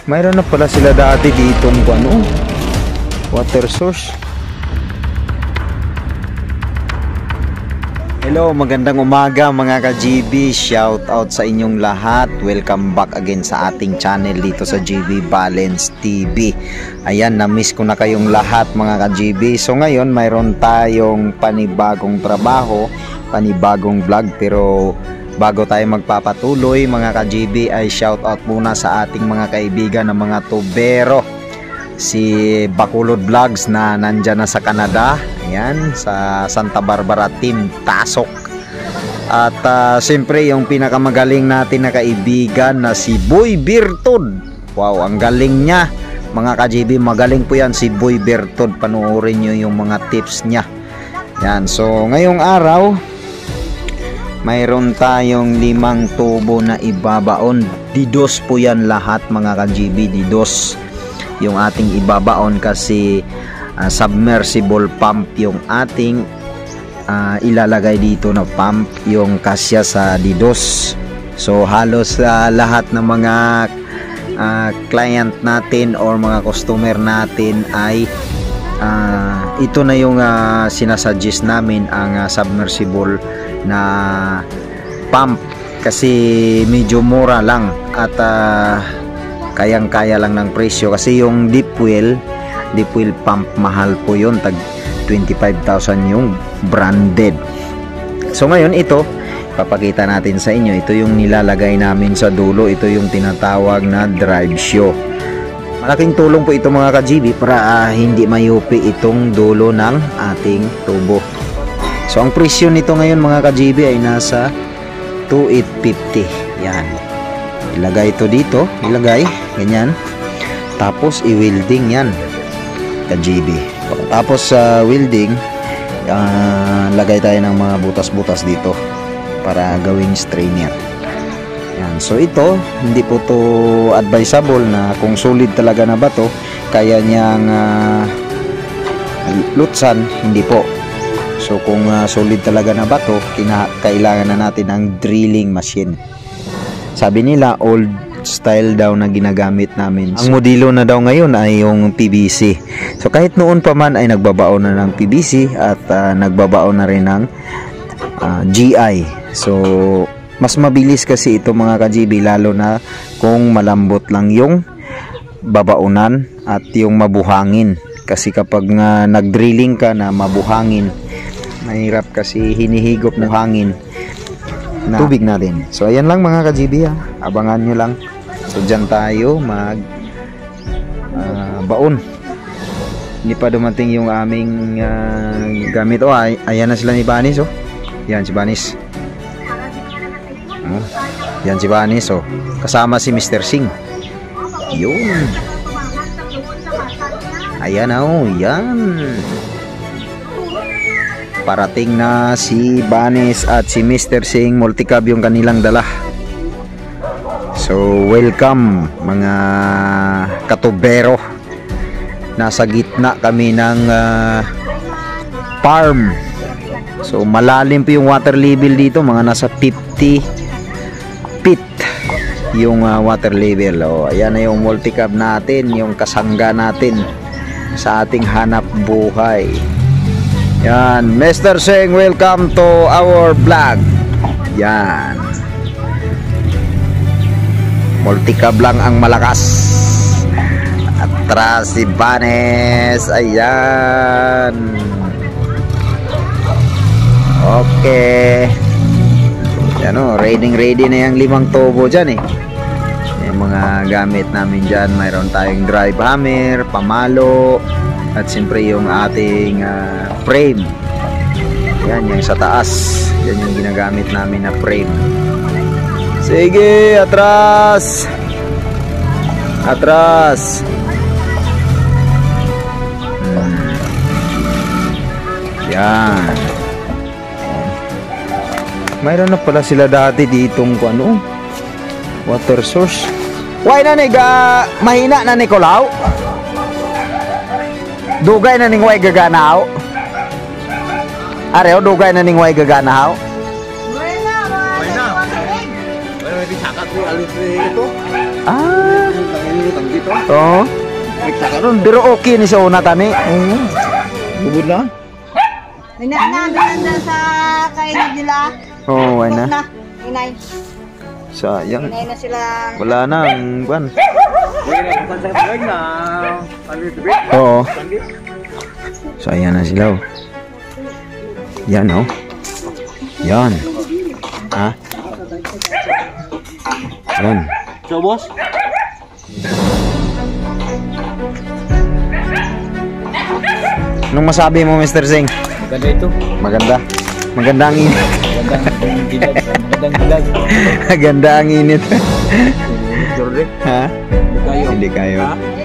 Mayroon na pala sila dati ditong ano, water source. Hello, magandang umaga mga ka-GB. Shout out sa inyong lahat. Welcome back again sa ating channel dito sa GB Balance TV. Ayan, na-miss ko na kayong lahat mga ka-GB. So ngayon, mayroon tayong panibagong trabaho, panibagong vlog. Pero bago tayo magpapatuloy mga ka-GB, ay shout out muna sa ating mga kaibigan na mga tubero. Si Bakulod Vlogs na nandyan na sa Canada. Ayan, sa Santa Barbara Team Tasok. At siyempre yung pinakamagaling natin na kaibigan na si Boy Bertod. Wow, ang galing niya mga ka-GB. Magaling po yan si Boy Bertod. Panoorin nyo yung mga tips niya. Yan, so ngayong araw mayroon tayong 5 tubo na ibabaon. Didos po yan lahat mga ka-GB. Didos yung ating ibabaon kasi submersible pump yung ating ilalagay dito na pump, yung kasya sa Didos. So halos lahat ng mga client natin or mga customer natin ay ito na yung sinasuggest namin, ang submersible na pump kasi medyo mura lang at kayang-kaya lang ng presyo kasi yung deep well pump mahal po yun, tag 25,000 yung branded. So ngayon ito papakita natin sa inyo, ito yung nilalagay namin sa dulo, ito yung tinatawag na drive show. Malaking tulong po ito mga ka-GB para hindi mayupi itong dulo ng ating tubo. So ang presyo nito ngayon mga ka-GB ay nasa 2,850. Yan, ilagay ito dito, ilagay ganyan, tapos i-welding yan ka-GB. Tapos sa welding, lagay tayo ng mga butas-butas dito para gawing strainer. Yan. So ito, hindi po to advisable na kung solid talaga na ba to, kaya niyang lutsan, hindi po. So kung solid talaga na ba to, kailangan na natin ng drilling machine. Sabi nila old style daw na ginagamit namin. Ang modelo na daw ngayon ay yung PVC. So kahit noon pa man ay nagbabaon na ng PVC at nagbabaon na rin ng GI. So mas mabilis kasi ito mga ka-GB, lalo na kung malambot lang yung babaunan at yung mabuhangin. Kasi kapag nag-drilling ka na mabuhangin, mahirap kasi hinihigop ng hangin na tubig natin. So ayan lang mga ka-GB, abangan nyo lang. So dyan tayo mag baon. Hindi pa dumating yung aming gamit. Oh, ayan na sila ni Banis. Oh. Yan si Banis. Oh, yan si Banis. Oh. Kasama si Mr. Singh. Yun. Ayan oh, yan. Parating na si Banis at si Mr. Singh. Multicab yung kanilang dala. So welcome mga katubero. Nasa gitna kami ng farm. So malalim po yung water level dito, mga nasa 50 feet yung water level. O, ayan na yung multicab natin, yung kasangga natin sa ating hanap buhay. Yan, Mr. Singh, welcome to our vlog. Yan, multicab lang ang malakas. Atras si Banes. Ayan. Okay. Yan o, ready na yung 5 tubo dyan eh. Yung mga gamit namin dyan, mayroon tayong drive hammer, pamalo, at siyempre yung ating frame. Yan, yung sa taas. Yan yung ginagamit namin na frame. Sige, atras. Atras. Yan. Mayroon na pala sila dati ditong ano, water source. Why na niga mahina na ni Kulaw? Dugay na ning way gaganaw. Areo dugay na ning way gaganaw. Ah, Oo. Pero okay ni sa una tani. Bubod na. Naganda sa kainag nila. Oo, wala na. Inay. Sayang. Inay na sila. Wala na ang ban. Oo. So ayan na sila. Oh. Yan oh. Yan. Ha? Yan. So, boss? Anong masabi mo, Mr. Singh? Maganda ito. Maganda. Maganda ang init. Magandang dilag. Magandang dilag. Maganda ang init. Jordan. Ha? Hindi kayo. Hindi kayo. Ha?